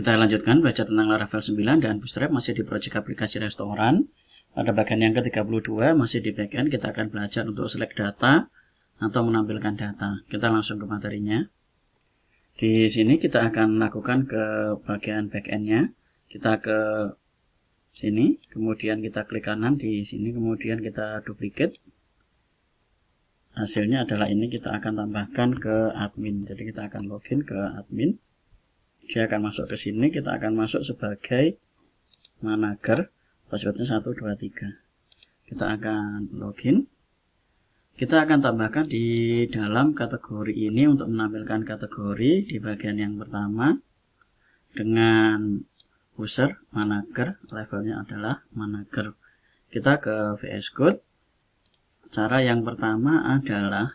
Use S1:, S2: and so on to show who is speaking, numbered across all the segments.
S1: Kita lanjutkan belajar tentang Laravel 9 dan Bootstrap masih di proyek aplikasi restoran. Pada bagian yang ke-32 masih di bagian kita akan belajar untuk select data atau menampilkan data. Kita langsung ke materinya. Di sini kita akan lakukan ke bagian backend-nya. Kita ke sini, kemudian kita klik kanan di sini, kemudian kita duplicate. Hasilnya adalah ini, kita akan tambahkan ke admin. Jadi kita akan login ke admin. Dia akan masuk ke sini, kita akan masuk sebagai manager, passwordnya 123. Kita akan login. Kita akan tambahkan di dalam kategori ini untuk menampilkan kategori di bagian yang pertama dengan user manager, levelnya adalah manager. Kita ke VS Code. Cara yang pertama adalah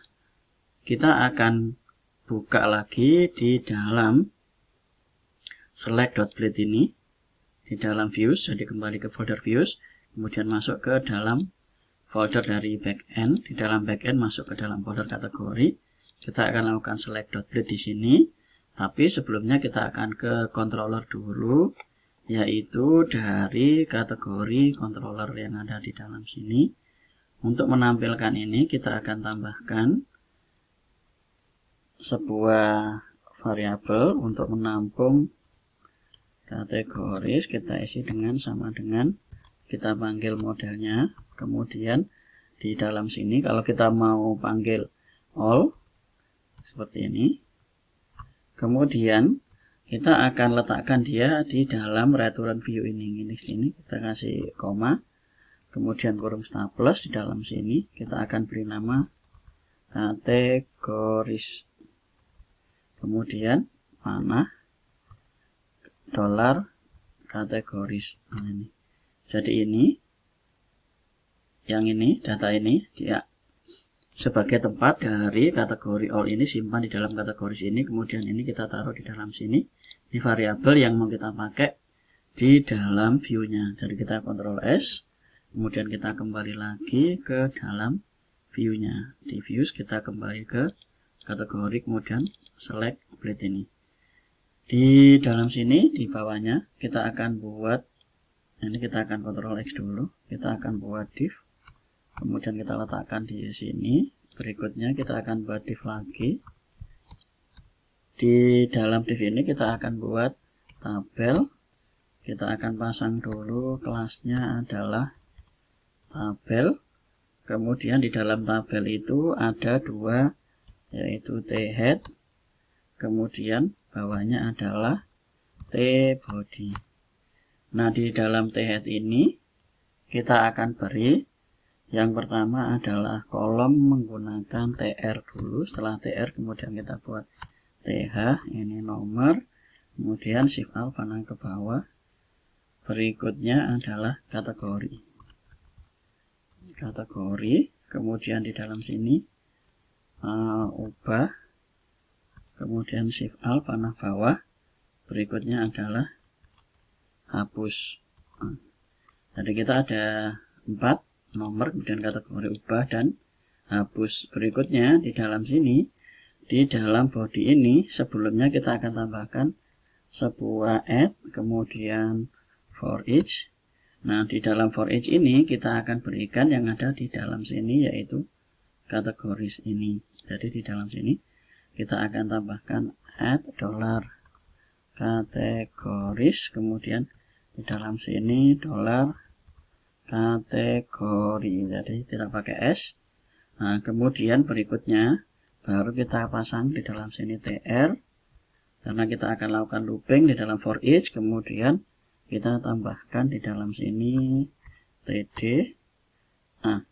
S1: kita akan buka lagi di dalam select.blade ini di dalam views, jadi kembali ke folder views, kemudian masuk ke dalam folder dari backend. Di dalam backend masuk ke dalam folder kategori. Kita akan lakukan select.blade di sini, tapi sebelumnya kita akan ke controller dulu, yaitu dari kategori controller yang ada di dalam sini. Untuk menampilkan ini kita akan tambahkan sebuah variabel untuk menampung kategoris. Kita isi dengan sama dengan, kita panggil modelnya. Kemudian di dalam sini kalau kita mau panggil all seperti ini, kemudian kita akan letakkan dia di dalam return view ini. Di sini kita kasih koma, kemudian kurung staples. Di dalam sini kita akan beri nama kategoris, kemudian panah dolar kategoris. Nah, ini. Jadi ini, yang ini, data ini dia sebagai tempat dari kategori all ini, simpan di dalam kategoris ini. Kemudian ini kita taruh di dalam sini. Ini variabel yang mau kita pakai di dalam view-nya. Jadi kita Ctrl S, kemudian kita kembali lagi ke dalam view-nya. Di views kita kembali ke kategori, kemudian select blade ini. Di dalam sini di bawahnya kita akan buat, ini kita akan Ctrl X dulu, kita akan buat div, kemudian kita letakkan di sini. Berikutnya kita akan buat div lagi. Di dalam div ini kita akan buat tabel. Kita akan pasang dulu kelasnya adalah tabel. Kemudian di dalam tabel itu ada dua, yaitu t-head, kemudian bawahnya adalah t-body. Nah, di dalam t-head ini kita akan beri yang pertama adalah kolom menggunakan tr dulu. Setelah tr kemudian kita buat th, ini nomor, kemudian shift alt panah ke bawah. Berikutnya adalah kategori, kemudian di dalam sini ubah, kemudian shift alt panah bawah. Berikutnya adalah hapus. Jadi kita ada 4 nomor, kemudian kategori, ubah, dan hapus. Berikutnya di dalam sini, di dalam body ini sebelumnya kita akan tambahkan sebuah add, kemudian for each. Nah, di dalam for each ini kita akan berikan yang ada di dalam sini, yaitu kategoris ini. Jadi di dalam sini kita akan tambahkan add dollar kategoris, kemudian di dalam sini dollar kategori, jadi tidak pakai S. Nah, kemudian berikutnya baru kita pasang di dalam sini tr, karena kita akan lakukan looping di dalam for each. Kemudian kita tambahkan di dalam sini td. Nah,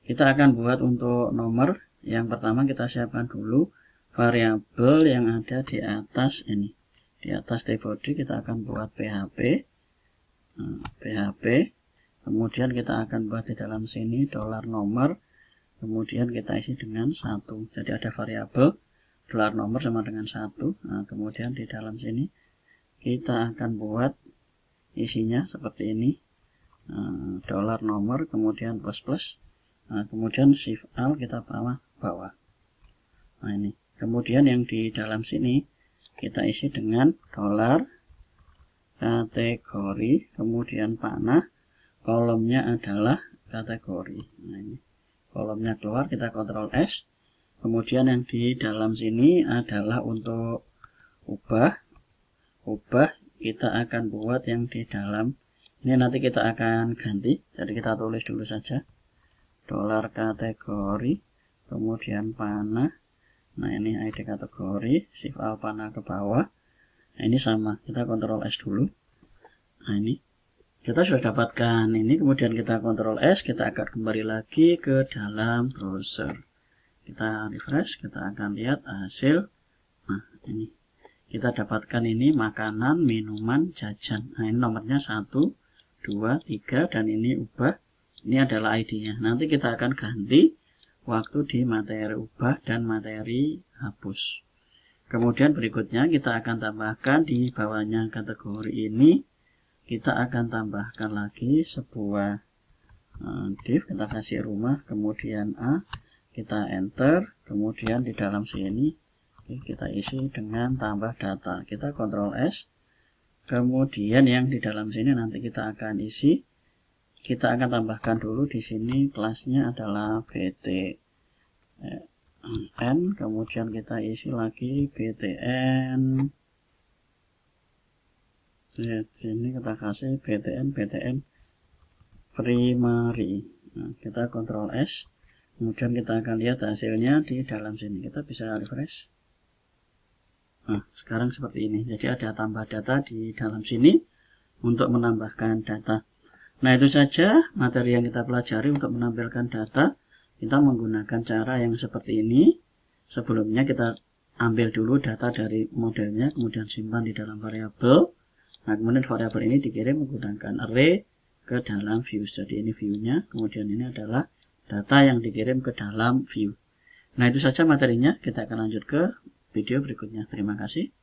S1: kita akan buat untuk nomor. Yang pertama kita siapkan dulu variabel yang ada di atas ini. Di atas tbody kita akan buat php. Nah, php. Kemudian kita akan buat di dalam sini dolar nomor, kemudian kita isi dengan 1. Jadi ada variabel dolar nomor sama dengan 1. Nah, kemudian di dalam sini kita akan buat isinya seperti ini, dolar nomor, kemudian plus. Nah, kemudian shift alt kita bawah. Nah, ini. Kemudian yang di dalam sini kita isi dengan dolar kategori, kemudian panah, kolomnya adalah kategori. Nah, ini kolomnya keluar, kita Ctrl S. Kemudian yang di dalam sini adalah untuk ubah kita akan buat yang di dalam ini, nanti kita akan ganti, jadi kita tulis dulu saja $kategori, kemudian panah. Nah, ini ID kategori, Shift Alt panah ke bawah. Nah, ini sama, kita Ctrl S dulu. Nah, ini kita sudah dapatkan ini, kemudian kita Ctrl S, kita akan kembali lagi ke dalam browser. Kita refresh, kita akan lihat hasil. Nah, ini kita dapatkan ini makanan, minuman, jajan. Nah, ini nomornya 1, 2, 3, dan ini ubah. Ini adalah ID-nya. Nanti kita akan ganti waktu di materi ubah dan materi hapus. Kemudian berikutnya kita akan tambahkan di bawahnya kategori ini, kita akan tambahkan lagi sebuah div, kita kasih rumah, kemudian A, kita enter, kemudian di dalam sini kita isi dengan tambah data, kita Ctrl S, kemudian yang di dalam sini nanti kita akan isi, kita akan tambahkan dulu di sini kelasnya adalah BTN, kemudian kita isi lagi BTN, di sini kita kasih BTN primary. Nah, kita Ctrl S, kemudian kita akan lihat hasilnya di dalam sini, kita bisa refresh. Nah, sekarang seperti ini, jadi ada tambah data di dalam sini untuk menambahkan data. Nah, itu saja materi yang kita pelajari untuk menampilkan data. Kita menggunakan cara yang seperti ini. Sebelumnya kita ambil dulu data dari modelnya, kemudian simpan di dalam variabel. Nah, kemudian variabel ini dikirim menggunakan array ke dalam view. Jadi ini view-nya, kemudian ini adalah data yang dikirim ke dalam view. Nah, itu saja materinya. Kita akan lanjut ke video berikutnya. Terima kasih.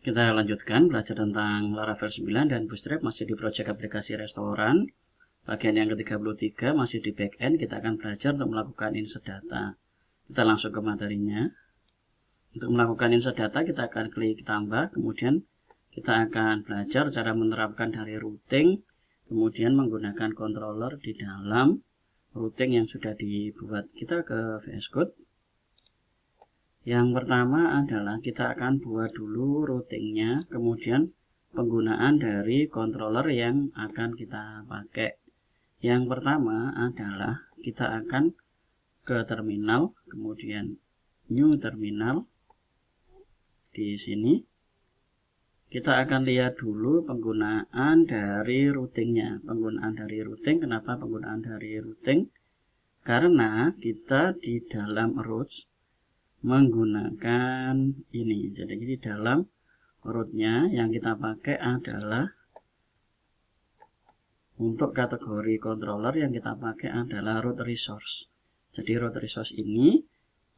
S1: Kita lanjutkan belajar tentang Laravel 9 dan Bootstrap masih di project aplikasi restoran. Bagian yang ke-33 masih di backend, kita akan belajar untuk melakukan insert data. Kita langsung ke materinya. Untuk melakukan insert data kita akan klik tambah, kemudian kita akan belajar cara menerapkan dari routing, kemudian menggunakan controller di dalam routing yang sudah dibuat. Kita ke VS Code. Yang pertama adalah kita akan buat dulu routingnya, kemudian penggunaan dari controller yang akan kita pakai. Yang pertama adalah kita akan ke terminal, kemudian new terminal. Di sini kita akan lihat dulu penggunaan dari routingnya. Penggunaan dari routing, kenapa penggunaan dari routing? Karena kita di dalam routes menggunakan ini. Jadi di dalam rootnya yang kita pakai adalah untuk kategori controller yang kita pakai adalah root resource. Jadi root resource ini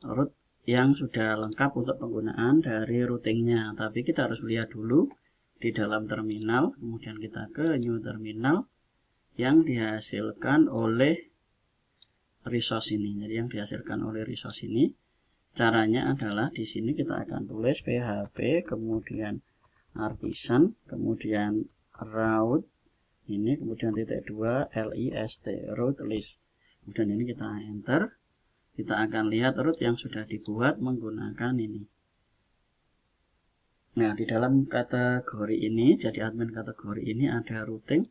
S1: root yang sudah lengkap untuk penggunaan dari routingnya. Tapi kita harus lihat dulu di dalam terminal, kemudian kita ke new terminal yang dihasilkan oleh resource ini. Jadi yang dihasilkan oleh resource ini, caranya adalah di sini kita akan tulis php, kemudian artisan, kemudian route ini, kemudian titik 2 list route list. Kemudian ini kita enter. Kita akan lihat route yang sudah dibuat menggunakan ini. Nah, di dalam kategori ini, jadi admin kategori ini ada routing.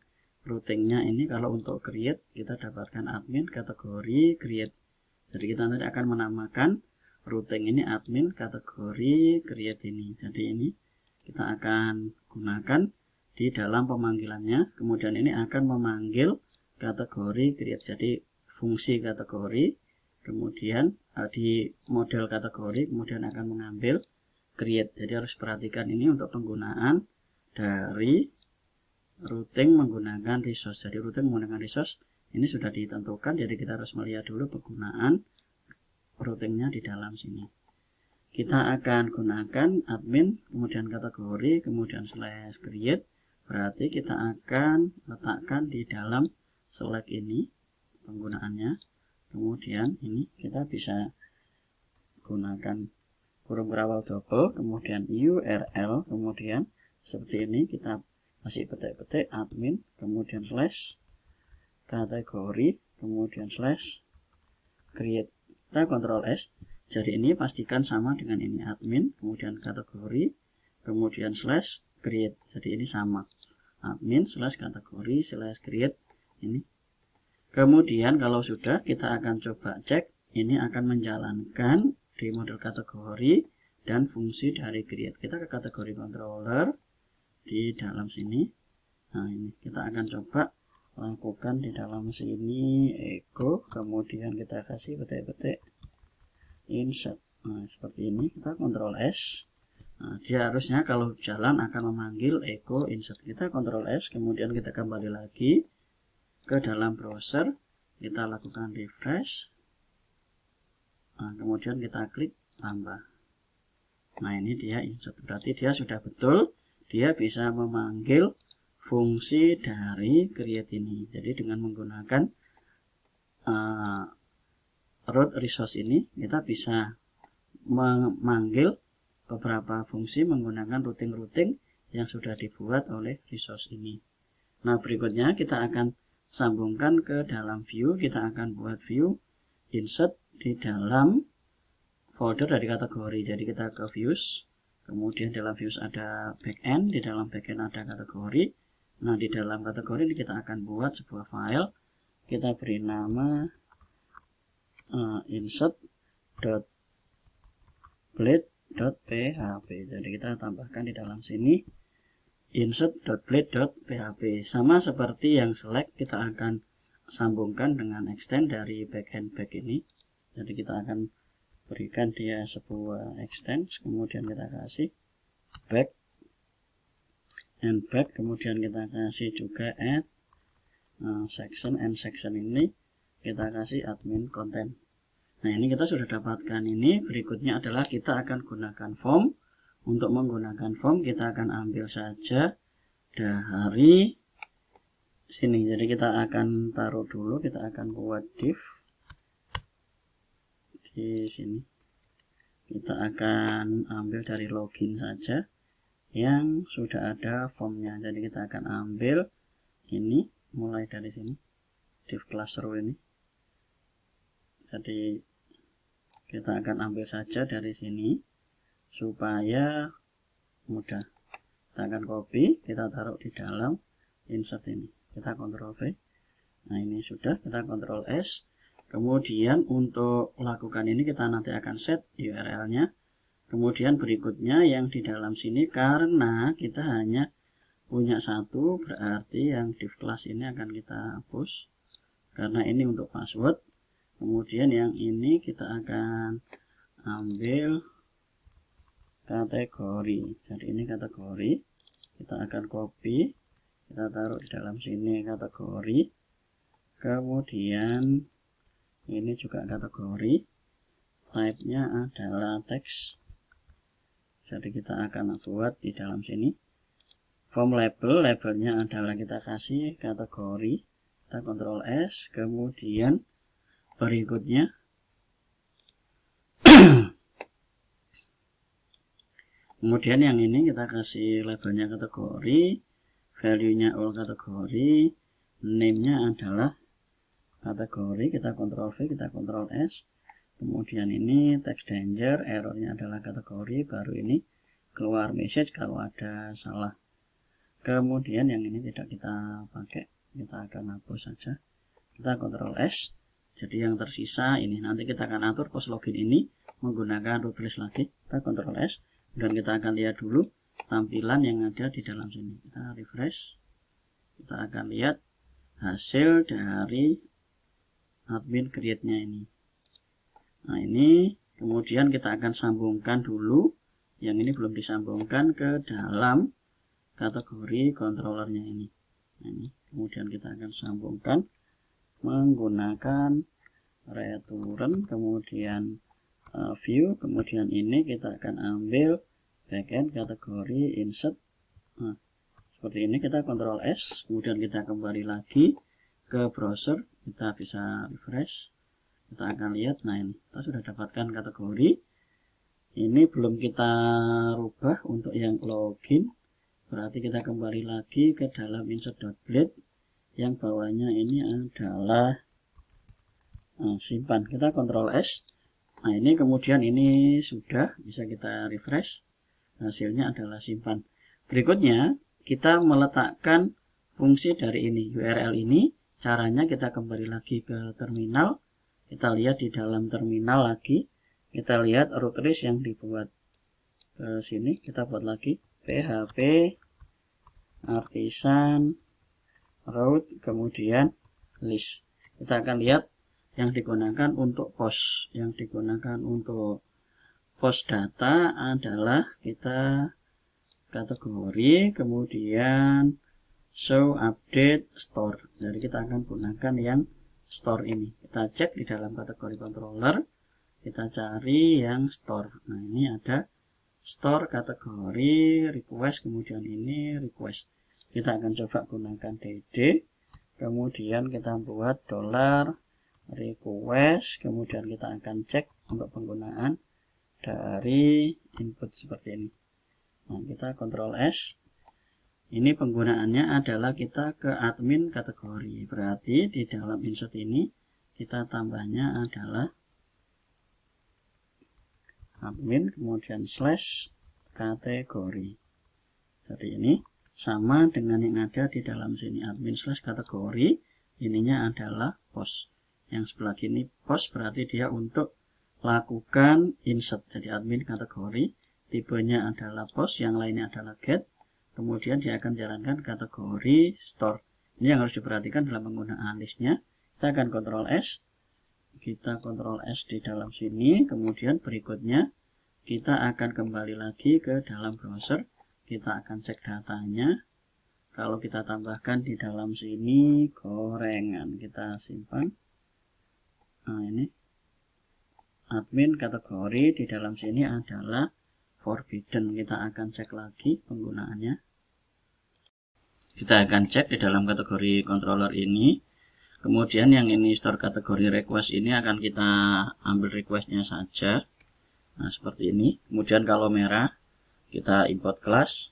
S1: Routingnya ini kalau untuk create kita dapatkan admin kategori create. Jadi kita nanti akan menamakan routing ini admin kategori create ini. Jadi ini kita akan gunakan di dalam pemanggilannya. Kemudian ini akan memanggil kategori create. Jadi fungsi kategori, kemudian di model kategori, kemudian akan mengambil create. Jadi harus perhatikan ini untuk penggunaan dari routing menggunakan resource. Jadi routing menggunakan resource ini sudah ditentukan. Jadi kita harus melihat dulu penggunaan routingnya di dalam sini. Kita akan gunakan admin, kemudian kategori, kemudian slash create. Berarti kita akan letakkan di dalam select ini penggunaannya. Kemudian ini kita bisa gunakan kurung berawal double, kemudian URL, kemudian seperti ini kita masih petik-petik admin, kemudian slash kategori, kemudian slash create. Kita Ctrl S. Jadi ini pastikan sama dengan ini admin, kemudian kategori, kemudian slash create. Jadi ini sama admin slash kategori slash create ini. Kemudian kalau sudah, kita akan coba cek ini akan menjalankan di model kategori dan fungsi dari create. Kita ke kategori controller di dalam sini. Nah, ini kita akan coba lakukan di dalam sini echo, kemudian kita kasih petik-petik insert. Nah, seperti ini kita Ctrl S. Nah, dia harusnya kalau jalan akan memanggil echo insert. Kita Ctrl S, kemudian kita kembali lagi ke dalam browser, kita lakukan refresh. Nah, kemudian kita klik tambah. Nah, ini dia insert, berarti dia sudah betul, dia bisa memanggil fungsi dari create ini. Jadi dengan menggunakan root resource ini, kita bisa memanggil beberapa fungsi menggunakan routing-routing yang sudah dibuat oleh resource ini. Nah, berikutnya kita akan sambungkan ke dalam view. Kita akan buat view insert di dalam folder dari kategori. Jadi kita ke views, kemudian dalam views ada backend, di dalam backend ada kategori. Nah, di dalam kategori ini kita akan buat sebuah file. Kita beri nama insert.blade.php. Jadi kita tambahkan di dalam sini insert.blade.php. Sama seperti yang select, kita akan sambungkan dengan extend dari backend back ini. Jadi kita akan berikan dia sebuah extend, kemudian kita kasih back and back, kemudian kita kasih juga add section, and section ini kita kasih admin content. Nah, ini kita sudah dapatkan ini. Berikutnya adalah kita akan gunakan form. Untuk menggunakan form kita akan ambil saja dari sini. Jadi kita akan taruh dulu, kita akan buat div di sini. Kita akan ambil dari login saja yang sudah ada formnya. Jadi kita akan ambil ini mulai dari sini, div class row ini. Jadi kita akan ambil saja dari sini supaya mudah. Kita akan copy, kita taruh di dalam insert ini. Kita Ctrl V. Nah, ini sudah, kita Ctrl S. Kemudian untuk lakukan ini kita nanti akan set URL-nya. Kemudian berikutnya yang di dalam sini, karena kita hanya punya satu, berarti yang div class ini akan kita hapus karena ini untuk password. Kemudian yang ini kita akan ambil kategori. Jadi ini kategori, kita akan copy, kita taruh di dalam sini kategori. Kemudian ini juga kategori, type-nya adalah teks. Jadi kita akan buat di dalam sini form label, labelnya adalah kita kasih kategori. Kita Ctrl S, kemudian berikutnya kemudian yang ini kita kasih labelnya kategori, value-nya all kategori, name-nya adalah kategori. Kita Ctrl V, kita Ctrl S. Kemudian ini text danger, errornya adalah kategori, baru ini keluar message kalau ada salah. Kemudian yang ini tidak kita pakai, kita akan hapus saja. Kita Ctrl S. Jadi yang tersisa ini nanti kita akan atur post login ini menggunakan root list lagi. Kita Ctrl S. Dan kita akan lihat dulu tampilan yang ada di dalam sini. Kita refresh. Kita akan lihat hasil dari admin create-nya ini. Nah, ini kemudian kita akan sambungkan dulu. Yang ini belum disambungkan ke dalam kategori controllernya ini. Nah, ini kemudian kita akan sambungkan menggunakan return, kemudian view, kemudian ini kita akan ambil backend kategori insert. Nah, seperti ini kita Ctrl S, kemudian kita kembali lagi ke browser, kita bisa refresh, kita akan lihat. Nah, ini kita sudah dapatkan kategori, Ini belum kita rubah untuk yang login, berarti kita kembali lagi ke dalam insert.blade. Yang bawahnya ini adalah simpan. Kita Ctrl S. Nah, ini kemudian ini sudah bisa kita refresh. Hasilnya adalah simpan. Berikutnya kita meletakkan fungsi dari ini, URL ini. Caranya kita kembali lagi ke terminal. Kita lihat di dalam terminal lagi. Kita lihat root list yang dibuat ke sini. Kita buat lagi php artisan root kemudian list. Kita akan lihat yang digunakan untuk post. Yang digunakan untuk post data adalah kita kategori kemudian show update store. Jadi kita akan gunakan yang store ini. Kita cek di dalam kategori controller, kita cari yang store. Nah, ini ada store kategori request, kemudian ini request. Kita akan coba gunakan dd, kemudian kita buat $request, kemudian kita akan cek untuk penggunaan dari input seperti ini. Nah, kita Ctrl S. Ini penggunaannya adalah kita ke admin kategori. Berarti di dalam insert ini kita tambahnya adalah admin kemudian slash kategori. Jadi ini sama dengan yang ada di dalam sini, admin slash kategori. Ininya adalah post. Yang sebelah kini post berarti dia untuk lakukan insert. Jadi admin kategori, tipenya adalah post, yang lainnya adalah get. Kemudian dia akan jalankan kategori store. Ini yang harus diperhatikan dalam penggunaan listnya. Kita akan Ctrl S. Kita Ctrl S di dalam sini. Kemudian berikutnya kita akan kembali lagi ke dalam browser. Kita akan cek datanya. Kalau kita tambahkan di dalam sini gorengan, kita simpan. Nah, ini admin kategori di dalam sini adalah forbidden. Kita akan cek lagi penggunaannya. Kita akan cek di dalam kategori controller ini. Kemudian yang ini store kategori request ini akan kita ambil requestnya saja. Nah, seperti ini. Kemudian kalau merah kita import class.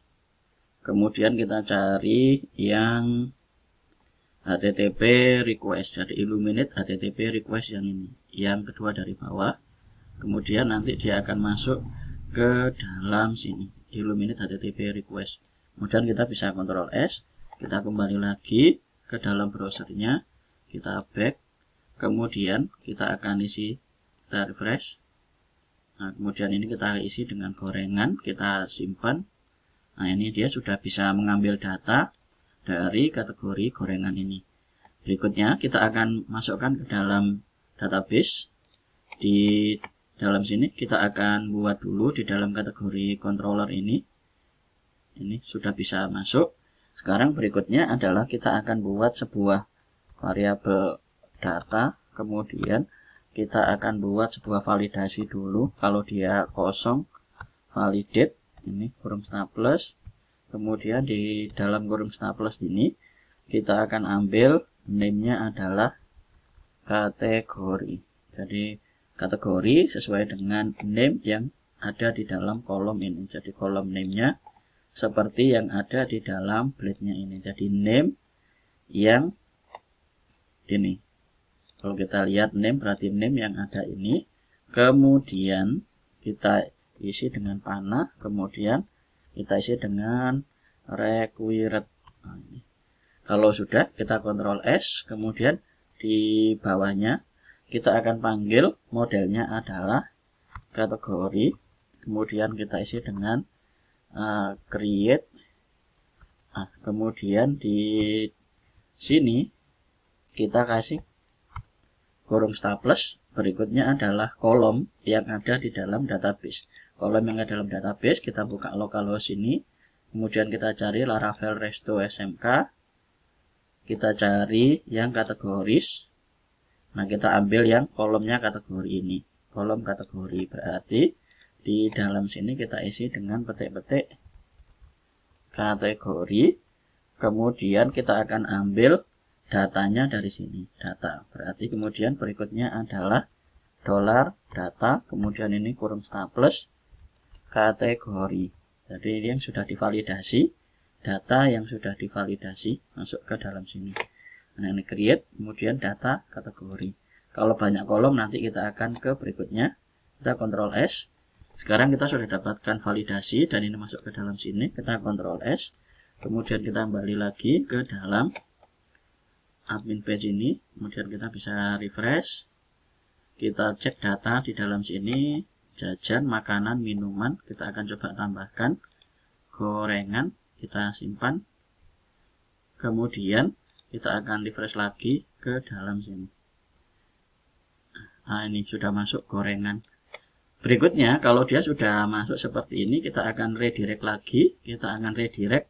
S1: Kemudian kita cari yang HTTP request. Jadi illuminate HTTP request yang ini. Yang kedua dari bawah. Kemudian nanti dia akan masuk ke dalam sini, illuminate HTTP request. Kemudian kita bisa Ctrl S, kita kembali lagi ke dalam browsernya, kita back, kemudian kita akan isi, kita refresh. Nah, kemudian ini kita isi dengan gorengan, kita simpan. Nah, ini dia sudah bisa mengambil data dari kategori gorengan ini. Berikutnya kita akan masukkan ke dalam database. Di dalam sini kita akan buat dulu di dalam kategori controller ini. Ini sudah bisa masuk. Sekarang berikutnya adalah kita akan buat sebuah variabel data. Kemudian kita akan buat sebuah validasi dulu. Kalau dia kosong, validate. Ini kurung staples. Kemudian di dalam kurung staples ini kita akan ambil name-nya adalah kategori. Jadi kategori sesuai dengan name yang ada di dalam kolom ini. Jadi kolom name-nya seperti yang ada di dalam blade-nya ini. Jadi name yang ini. Kalau kita lihat name berarti name yang ada ini. Kemudian kita isi dengan panah. Kemudian kita isi dengan required. Nah, ini. Kalau sudah kita Ctrl S. Kemudian di bawahnya kita akan panggil modelnya adalah kategori. Kemudian kita isi dengan create. Nah, kemudian di sini kita kasih kurung staples. Berikutnya adalah kolom yang ada di dalam database. Kolom yang ada dalam database kita buka localhost ini. Kemudian kita cari Laravel Resto SMK. Kita cari yang kategoris. Nah, kita ambil yang kolomnya kategori ini. Kolom kategori berarti di dalam sini kita isi dengan petik-petik kategori. Kemudian kita akan ambil datanya dari sini. Data. Berarti kemudian berikutnya adalah $data. Kemudian ini kurung staples. kategori. Jadi ini yang sudah divalidasi, data yang sudah divalidasi masuk ke dalam sini. Nah, ini create, kemudian data kategori. Kalau banyak kolom nanti kita akan ke berikutnya. Kita Ctrl S. Sekarang kita sudah dapatkan validasi dan ini masuk ke dalam sini. Kita Ctrl S. Kemudian kita kembali lagi ke dalam admin page ini. Kemudian kita bisa refresh. Kita cek data di dalam sini. Jajan, makanan, minuman. Kita akan coba tambahkan gorengan. Kita simpan. Kemudian kita akan refresh lagi ke dalam sini. Nah, ini sudah masuk gorengan. Berikutnya, kalau dia sudah masuk seperti ini, kita akan redirect lagi. Kita akan redirect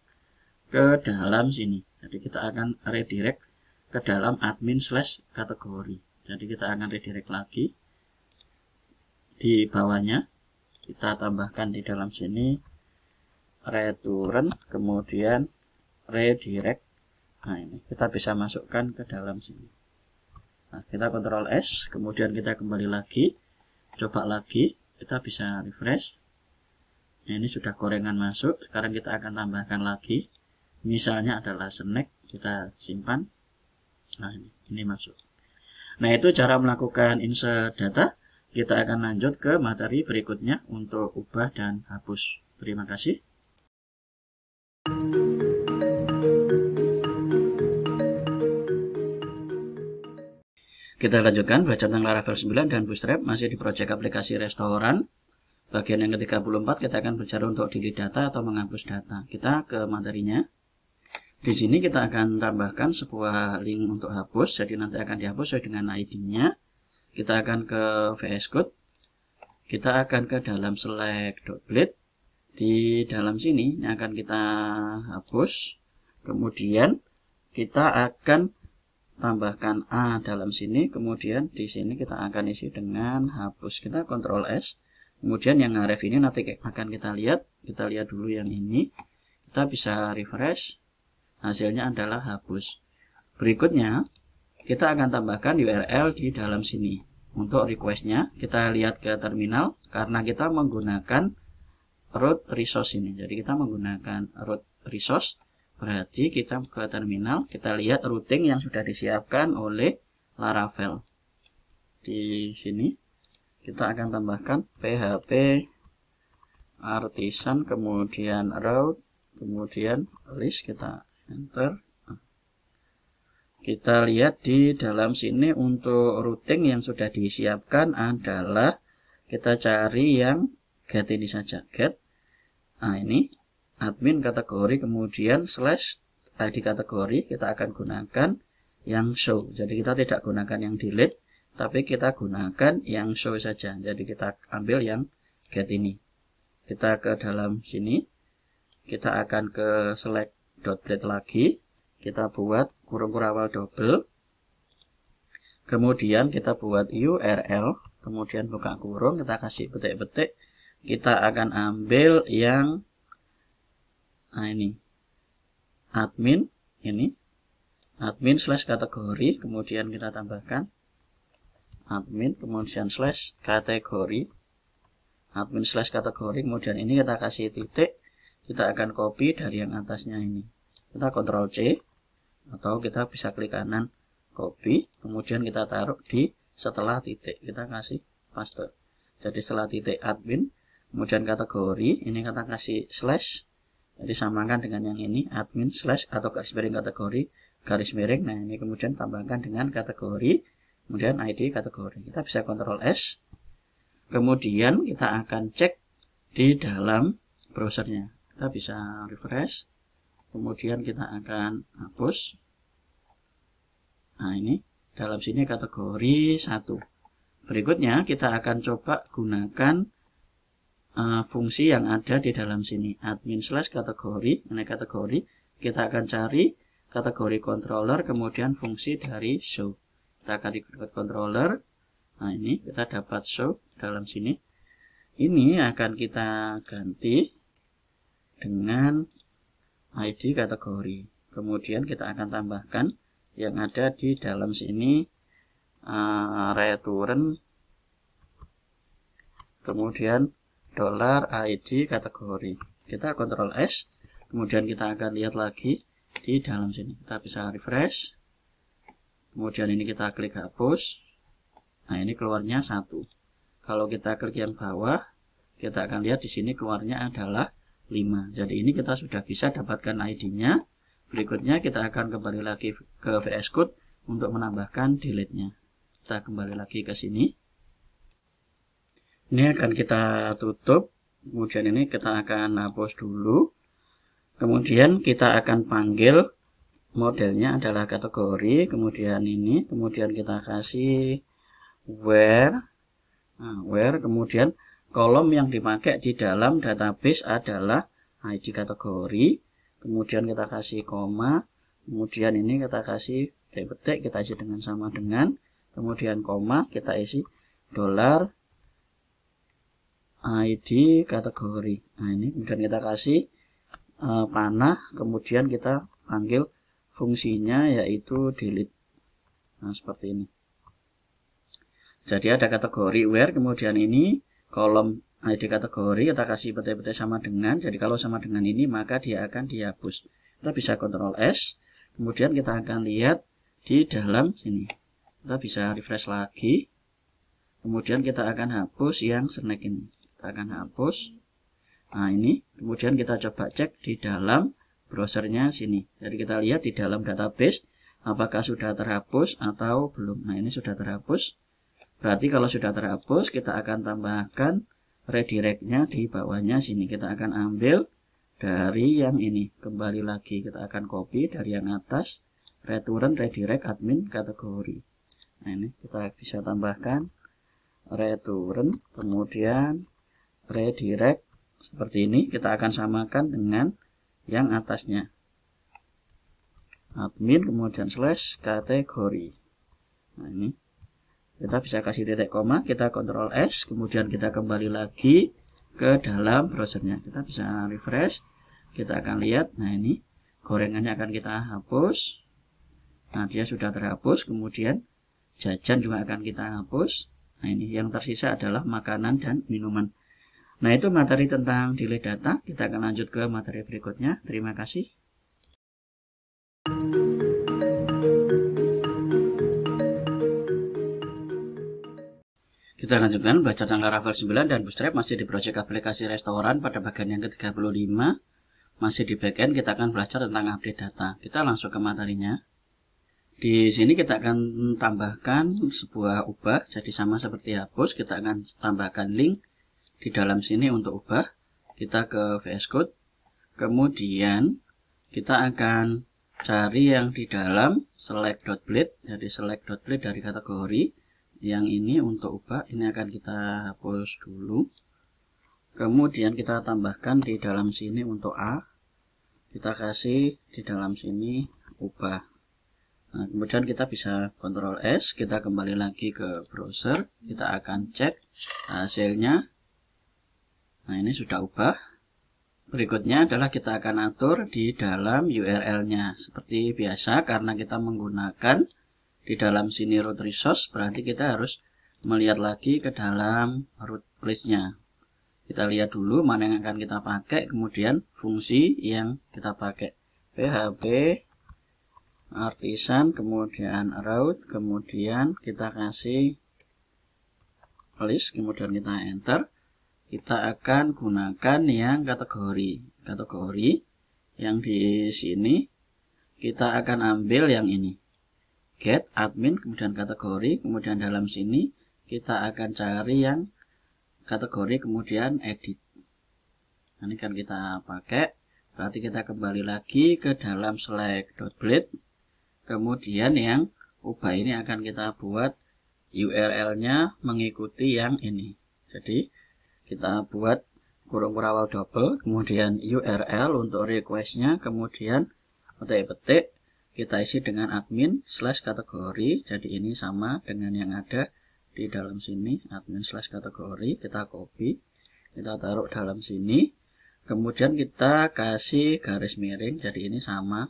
S1: ke dalam sini. Jadi kita akan redirect ke dalam admin/kategori. Jadi kita akan redirect lagi. Di bawahnya, kita tambahkan di dalam sini return, kemudian redirect. Nah, ini kita bisa masukkan ke dalam sini. Nah, kita Ctrl S, kemudian kita kembali lagi, coba lagi, kita bisa refresh. Nah, ini sudah gorengan masuk, sekarang kita akan tambahkan lagi, misalnya adalah snack, kita simpan. Nah, ini masuk. Nah, itu cara melakukan insert data. Kita akan lanjut ke materi berikutnya untuk ubah dan hapus. Terima kasih. Kita lanjutkan belajar tentang Laravel 9 dan Bootstrap, masih di proyek aplikasi restoran. Bagian yang ke-34 kita akan bicara untuk delete data atau menghapus data. Kita ke materinya. Di sini kita akan tambahkan sebuah link untuk hapus, jadi nanti akan dihapus sesuai dengan ID-nya. Kita akan ke VS Code. Kita akan ke dalam select.blade. Di dalam sini ini akan kita hapus. Kemudian kita akan tambahkan A dalam sini, kemudian di sini kita akan isi dengan hapus. Kita Ctrl S, kemudian yang ngaref ini nanti akan kita lihat dulu yang ini, kita bisa refresh, hasilnya adalah hapus. Berikutnya kita akan tambahkan URL di dalam sini. Untuk requestnya kita lihat ke terminal, karena kita menggunakan root resource ini, jadi kita menggunakan root resource. Berarti kita ke terminal, kita lihat routing yang sudah disiapkan oleh Laravel. Di sini kita akan tambahkan php artisan, kemudian route, kemudian list, kita enter. Kita lihat di dalam sini untuk routing yang sudah disiapkan adalah kita cari yang get ini saja, get. Nah, ini admin kategori, kemudian slash ID kategori, kita akan gunakan yang show. Jadi kita tidak gunakan yang delete, tapi kita gunakan yang show saja. Jadi kita ambil yang get ini. Kita ke dalam sini, kita akan ke select.blade lagi, kita buat kurung kurawal double, kemudian kita buat URL, kemudian buka kurung, kita kasih petik-petik, kita akan ambil yang nah ini admin, ini admin/kategori, kemudian kita tambahkan admin, kemudian /kategori, admin/kategori, kemudian ini kita kasih titik, kita akan copy dari yang atasnya ini, kita Ctrl C, atau kita bisa klik kanan copy, kemudian kita taruh di setelah titik, kita kasih paste. Jadi setelah titik admin, kemudian kategori, ini kita kasih slash. Jadi samakan dengan yang ini, admin slash atau garis miring kategori, garis miring. Nah, ini kemudian tambahkan dengan kategori, kemudian ID kategori. Kita bisa Ctrl S. Kemudian kita akan cek di dalam browsernya. Kita bisa refresh. Kemudian kita akan hapus. Nah, ini dalam sini kategori 1. Berikutnya kita akan coba gunakan fungsi yang ada di dalam sini, admin/kategori, ini kategori, kita akan cari kategori controller, kemudian fungsi dari show. Kita akan ikut controller, nah ini kita dapat show dalam sini. Ini akan kita ganti dengan ID kategori, kemudian kita akan tambahkan yang ada di dalam sini, return, kemudian $ID kategori. Kita Ctrl S, kemudian kita akan lihat lagi di dalam sini. Kita bisa refresh, kemudian ini kita klik hapus. Nah, ini keluarnya 1. Kalau kita klik yang bawah, kita akan lihat di sini keluarnya adalah 5. Jadi ini kita sudah bisa dapatkan ID-nya. Berikutnya kita akan kembali lagi ke VS Code untuk menambahkan delete-nya. Kita kembali lagi ke sini. Ini akan kita tutup. Kemudian ini kita akan hapus dulu. Kemudian kita akan panggil modelnya adalah kategori. Kemudian ini, kemudian kita kasih where. Nah, where, kemudian kolom yang dipakai di dalam database adalah ID kategori. Kemudian kita kasih koma. Kemudian ini kita kasih petik, kita isi dengan sama dengan. Kemudian koma, kita isi $ID kategori. Nah, ini kemudian kita kasih panah, kemudian kita panggil fungsinya yaitu delete. Nah, seperti ini. Jadi ada kategori where, kemudian ini kolom ID kategori, kita kasih petik-petik sama dengan. Jadi kalau sama dengan ini maka dia akan dihapus. Kita bisa Ctrl S, kemudian kita akan lihat di dalam sini. Kita bisa refresh lagi. Kemudian kita akan hapus yang snack ini. Kita akan hapus. Nah, ini kemudian kita coba cek di dalam browsernya sini. Jadi kita lihat di dalam database apakah sudah terhapus atau belum. Nah, ini sudah terhapus. Berarti kalau sudah terhapus, kita akan tambahkan redirect-nya di bawahnya sini. Kita akan ambil dari yang ini. Kembali lagi kita akan copy dari yang atas, return redirect admin kategori. Nah, ini kita bisa tambahkan return, kemudian redirect seperti ini. Kita akan samakan dengan yang atasnya, admin kemudian slash kategori. Nah, ini kita bisa kasih titik koma, kita Ctrl S, kemudian kita kembali lagi ke dalam browsernya. Kita bisa refresh, kita akan lihat. Nah, ini gorengannya akan kita hapus. Nah, dia sudah terhapus. Kemudian jajan juga akan kita hapus. Nah, ini yang tersisa adalah makanan dan minuman. Nah, itu materi tentang delete data. Kita akan lanjut ke materi berikutnya. Terima kasih. Kita lanjutkan belajar tentang Laravel 9 dan Bootstrap, masih di proyek aplikasi restoran pada bagian yang ke-35. Masih di bagian kita akan belajar tentang update data. Kita langsung ke materinya. Di sini kita akan tambahkan sebuah ubah, jadi sama seperti hapus. Kita akan tambahkan link di dalam sini untuk ubah. Kita ke VS Code. Kemudian kita akan cari yang di dalam select.blade, jadi select.blade dari kategori. Yang ini untuk ubah, ini akan kita hapus dulu. Kemudian kita tambahkan di dalam sini untuk A. Kita kasih di dalam sini ubah. Nah, kemudian kita bisa Ctrl S, kita kembali lagi ke browser. Kita akan cek hasilnya. Nah, ini sudah ubah. Berikutnya adalah kita akan atur di dalam URL-nya. Seperti biasa, karena kita menggunakan di dalam sini root resource, berarti kita harus melihat lagi ke dalam root list-nya. Kita lihat dulu mana yang akan kita pakai, kemudian fungsi yang kita pakai. PHP artisan, kemudian root, kemudian kita kasih list, kemudian kita enter. Kita akan gunakan yang kategori. Yang di sini kita akan ambil yang ini. Get admin, kemudian kategori, kemudian dalam sini kita akan cari yang kategori, kemudian edit. Ini kan kita pakai, berarti kita kembali lagi ke dalam select.blade. Kemudian yang ubah ini akan kita buat URL-nya mengikuti yang ini. Jadi kita buat kurung kurawal double, kemudian URL untuk request-nya, kemudian petik-petik. Kita isi dengan admin slash kategori. Jadi ini sama dengan yang ada di dalam sini, admin slash kategori. Kita copy, kita taruh dalam sini. Kemudian kita kasih garis miring. Jadi ini sama.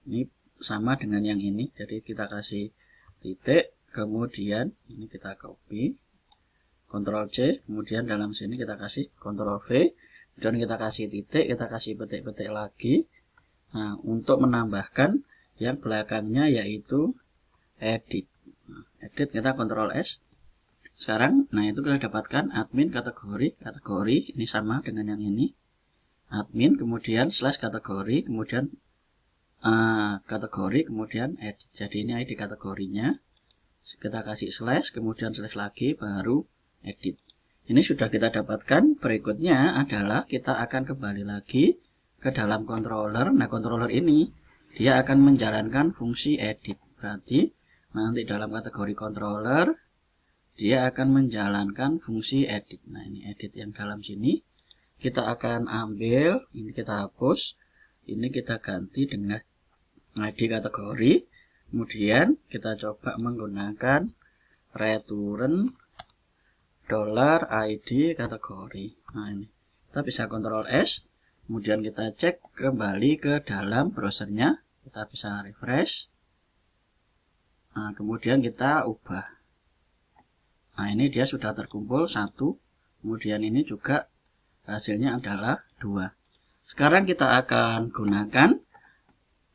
S1: Ini sama dengan yang ini. Jadi kita kasih titik. Kemudian ini kita copy. Ctrl C, kemudian dalam sini kita kasih Ctrl V, kemudian kita kasih titik, kita kasih petik-petik lagi. Nah, untuk menambahkan yang belakangnya yaitu edit. Nah, edit kita Ctrl S. Sekarang, nah itu kita dapatkan admin kategori ini sama dengan yang ini. Admin, kemudian slash kategori, kemudian kategori, kemudian edit. Jadi ini ID kategorinya. Kita kasih slash, kemudian slash lagi, baru edit. Ini sudah kita dapatkan. Berikutnya adalah kita akan kembali lagi ke dalam controller. Nah, controller ini dia akan menjalankan fungsi edit. Berarti nanti dalam kategori controller dia akan menjalankan fungsi edit. Nah, ini edit yang dalam sini. Kita akan ambil, ini kita hapus, ini kita ganti dengan ID kategori. Kemudian kita coba menggunakan return $ID kategori. Nah, ini kita bisa Ctrl S, kemudian kita cek kembali ke dalam browsernya, kita bisa refresh. Nah, kemudian kita ubah. Nah, ini dia sudah terkumpul 1, kemudian ini juga hasilnya adalah 2. Sekarang kita akan gunakan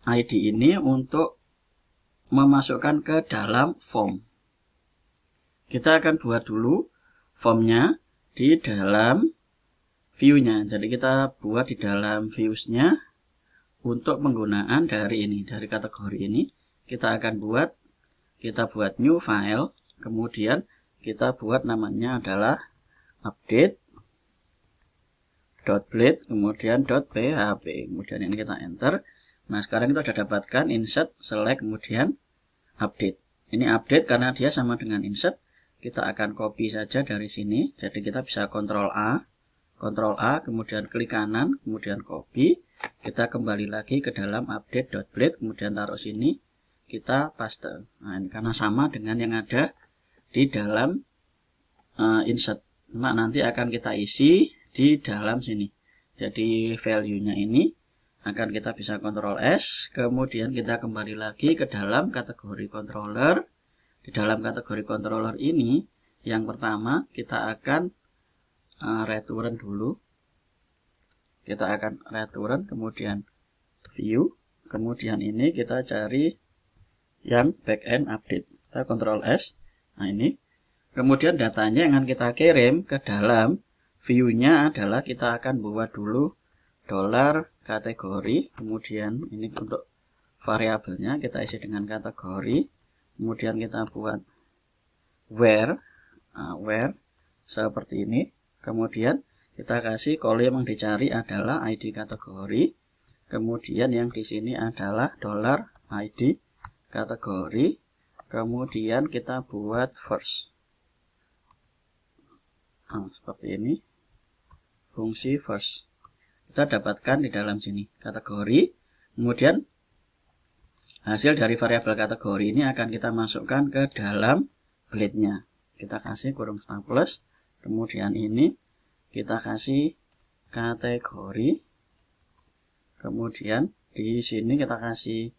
S1: ID ini untuk memasukkan ke dalam form. Kita akan buat dulu formnya di dalam view-nya. Jadi kita buat di dalam views-nya untuk penggunaan dari ini, dari kategori ini. Kita akan buat, kita buat new file, kemudian kita buat namanya adalah update.blade, kemudian .php, kemudian ini kita enter. Nah, sekarang kita sudah dapatkan insert, select, kemudian update. Ini update karena dia sama dengan insert. Kita akan copy saja dari sini. Jadi kita bisa Ctrl A, kemudian klik kanan, kemudian copy. Kita kembali lagi ke dalam update.blade, kemudian taruh sini, kita paste. Nah, ini karena sama dengan yang ada di dalam insert. Nah, nanti akan kita isi di dalam sini. Jadi value-nya ini akan kita bisa Ctrl S, kemudian kita kembali lagi ke dalam kategori controller. Di dalam kategori controller ini, yang pertama kita akan return dulu. Kita akan return, kemudian view, kemudian ini kita cari yang backend update. Kita Ctrl S. Nah, ini. Kemudian datanya yang akan kita kirim ke dalam view-nya adalah kita akan buat dulu $kategori, kemudian ini untuk variabelnya kita isi dengan kategori, kemudian kita buat where seperti ini, kemudian kita kasih kolom yang dicari adalah ID kategori, kemudian yang di sini adalah $ID kategori, kemudian kita buat first. Nah, seperti ini fungsi first. Kita dapatkan di dalam sini kategori, kemudian hasil dari variabel kategori ini akan kita masukkan ke dalam blade-nya. Kita kasih kurung setengah plus, kemudian ini kita kasih kategori, kemudian di sini kita kasih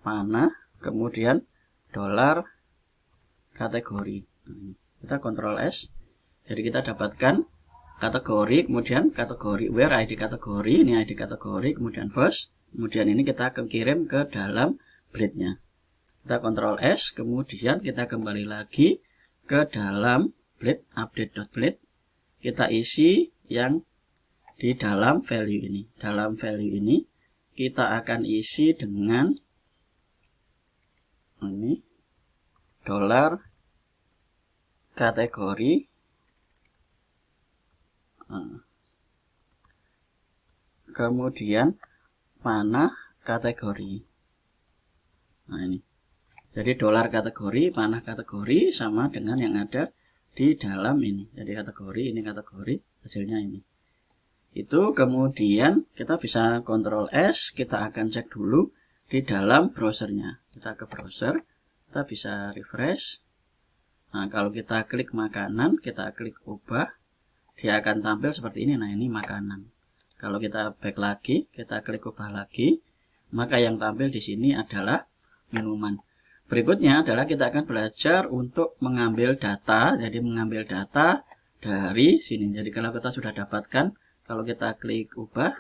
S1: panah, kemudian $kategori. Kita Ctrl S, jadi kita dapatkan kategori, kemudian kategori where ID kategori, ini ID kategori, kemudian first, kemudian ini kita akan kirim ke dalam blade-nya. Kita Ctrl S, kemudian kita kembali lagi ke dalam blade, update.blade, kita isi yang di dalam value ini. Dalam value ini kita akan isi dengan ini $kategori, kemudian panah kategori. Nah, ini jadi $kategori, panah kategori sama dengan yang ada di dalam ini. Jadi kategori, ini kategori, hasilnya ini. Itu kemudian kita bisa Ctrl S, kita akan cek dulu di dalam browsernya. Kita ke browser, kita bisa refresh. Nah, kalau kita klik makanan, kita klik ubah, dia akan tampil seperti ini. Nah, ini makanan. Kalau kita back lagi, kita klik ubah lagi, maka yang tampil di sini adalah minuman. Berikutnya adalah kita akan belajar untuk mengambil data. Jadi mengambil data dari sini. Jadi kalau kita sudah dapatkan, kalau kita klik ubah,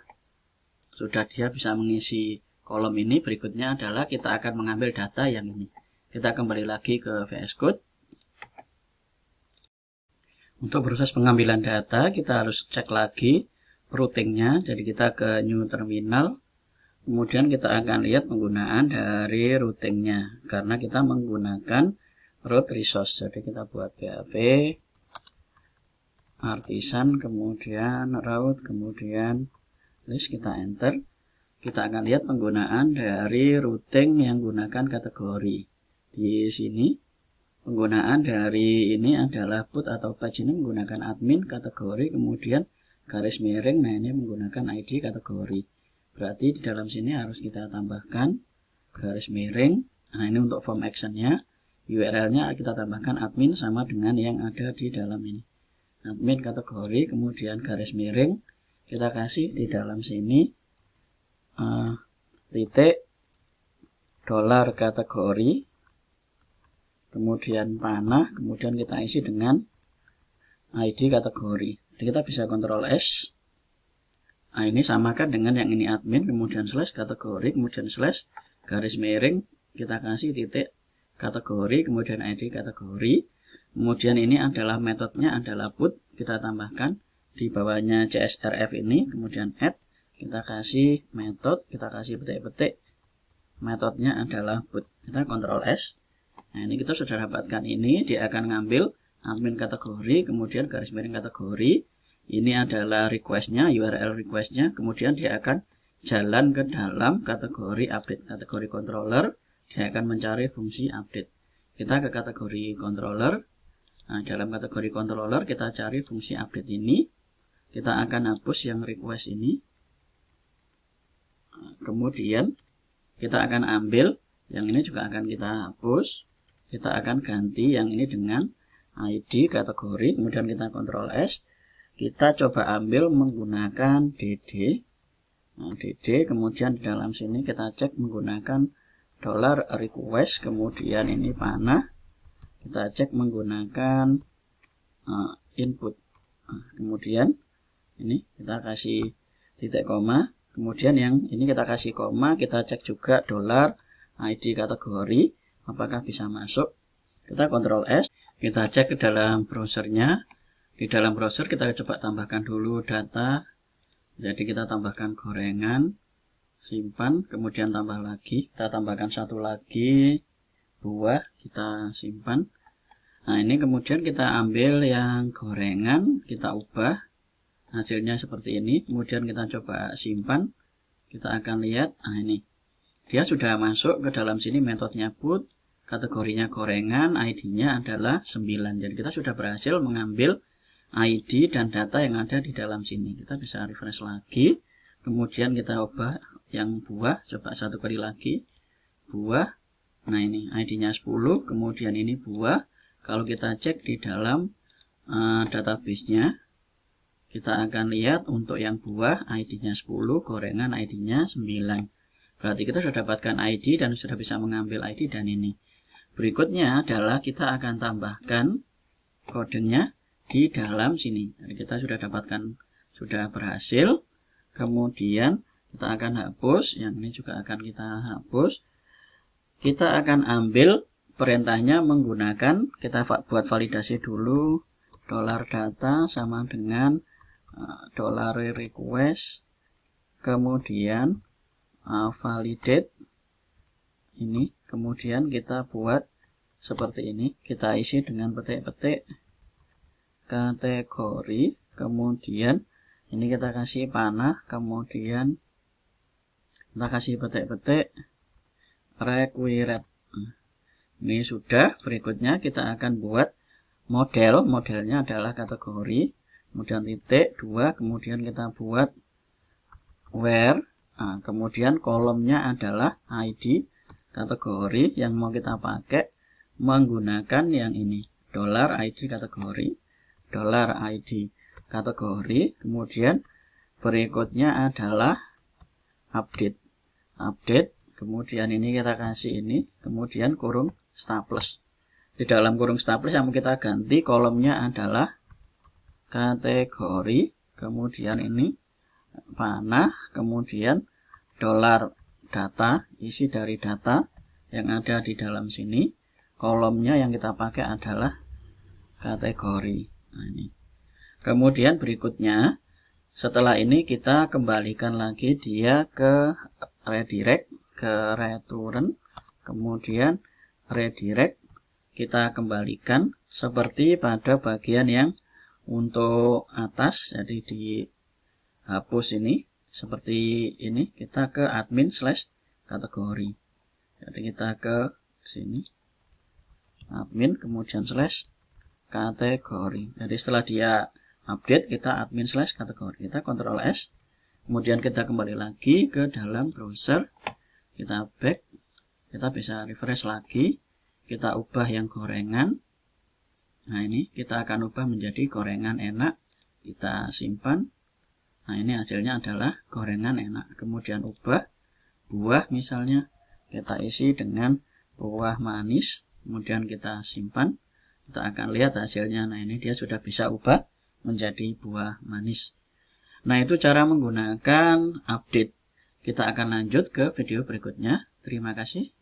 S1: sudah dia bisa mengisi kolom ini. Berikutnya adalah kita akan mengambil data yang ini. Kita kembali lagi ke VS Code. Untuk proses pengambilan data, kita harus cek lagi routingnya. Jadi kita ke New Terminal. Kemudian kita akan lihat penggunaan dari routingnya, karena kita menggunakan route resource. Jadi kita buat PHP artisan, kemudian route, kemudian list, kita enter. Kita akan lihat penggunaan dari routing yang gunakan kategori. Di sini penggunaan dari ini adalah put atau page ini menggunakan admin kategori, kemudian garis miring. Nah, ini menggunakan ID kategori. Berarti di dalam sini harus kita tambahkan garis miring. Nah, ini untuk form actionnya. URL-nya kita tambahkan admin sama dengan yang ada di dalam ini. Admin kategori, kemudian garis miring. Kita kasih di dalam sini titik dolar kategori. Kemudian panah. Kemudian kita isi dengan ID kategori. Jadi kita bisa Ctrl S. Nah, ini samakan dengan yang ini admin, kemudian slash kategori, kemudian slash garis miring, kita kasih titik kategori, kemudian ID kategori. Kemudian ini adalah metodenya adalah put, kita tambahkan di bawahnya CSRF ini, kemudian add, kita kasih metode, kita kasih petik-petik, metodenya adalah put. Kita Ctrl S. Nah, ini kita sudah dapatkan ini, dia akan ngambil admin kategori, kemudian garis miring kategori. Ini adalah requestnya, URL requestnya. Kemudian dia akan jalan ke dalam kategori update, kategori controller. Dia akan mencari fungsi update. Kita ke kategori controller. Nah, dalam kategori controller kita cari fungsi update ini. Kita akan hapus yang request ini. Kemudian kita akan ambil yang ini juga akan kita hapus. Kita akan ganti yang ini dengan ID kategori. Kemudian kita Ctrl S. Kita coba ambil menggunakan DD. Nah, DD, kemudian di dalam sini kita cek menggunakan dollar request, kemudian ini panah. Kita cek menggunakan input. Nah, kemudian ini kita kasih titik koma. Kemudian yang ini kita kasih koma, kita cek juga dollar ID kategori, apakah bisa masuk. Kita Ctrl S, kita cek ke dalam browsernya. Di dalam browser kita coba tambahkan dulu data. Jadi kita tambahkan gorengan, simpan, kemudian tambah lagi. Kita tambahkan satu lagi buah, kita simpan. Nah, ini kemudian kita ambil yang gorengan, kita ubah. Hasilnya seperti ini. Kemudian kita coba simpan. Kita akan lihat, nah ini. Dia sudah masuk ke dalam sini, metodenya put, kategorinya gorengan, ID-nya adalah 9. Jadi kita sudah berhasil mengambil ID dan data yang ada di dalam sini. Kita bisa refresh lagi. Kemudian kita ubah yang buah. Coba satu kali lagi. Buah. Nah, ini ID-nya 10. Kemudian ini buah. Kalau kita cek di dalam database-nya, kita akan lihat untuk yang buah ID-nya 10, gorengan ID-nya 9. Berarti kita sudah dapatkan ID dan sudah bisa mengambil ID dan ini. Berikutnya adalah kita akan tambahkan kodenya di dalam sini. Jadi kita sudah dapatkan, sudah berhasil. Kemudian kita akan hapus, yang ini juga akan kita hapus. Kita akan ambil perintahnya menggunakan, kita buat validasi dulu, dollar data sama dengan dollar request, kemudian validate ini, kemudian kita buat seperti ini, kita isi dengan petik-petik kategori, kemudian ini kita kasih panah, kemudian kita kasih petik-petik required. Ini sudah. Berikutnya kita akan buat model. Modelnya adalah kategori, kemudian titik 2, kemudian kita buat where. Nah, kemudian kolomnya adalah ID kategori yang mau kita pakai menggunakan yang ini, dollar ID kategori, dollar ID kategori. Kemudian berikutnya adalah update. kemudian ini kita kasih ini, kemudian kurung staples. Di dalam kurung staples yang kita ganti kolomnya adalah kategori, kemudian ini panah, kemudian dolar data, isi dari data yang ada di dalam sini. Kolomnya yang kita pakai adalah kategori. Nah, ini. Kemudian berikutnya, setelah ini kita kembalikan lagi dia ke redirect, ke return, kemudian redirect. Kita kembalikan seperti pada bagian yang untuk atas, jadi dihapus ini seperti ini, kita ke admin/kategori. Jadi kita ke sini admin kemudian /kategori. Jadi setelah dia update kita admin/kategori, kita Ctrl S, kemudian kita kembali lagi ke dalam browser, kita back, kita bisa refresh lagi. Kita ubah yang gorengan. Nah, ini kita akan ubah menjadi gorengan enak. Kita simpan. Nah, ini hasilnya adalah gorengan enak. Kemudian ubah buah misalnya. Kita isi dengan buah manis. Kemudian kita simpan. Kita akan lihat hasilnya. Nah, ini dia sudah bisa ubah menjadi buah manis. Nah, itu cara menggunakan update. Kita akan lanjut ke video berikutnya. Terima kasih.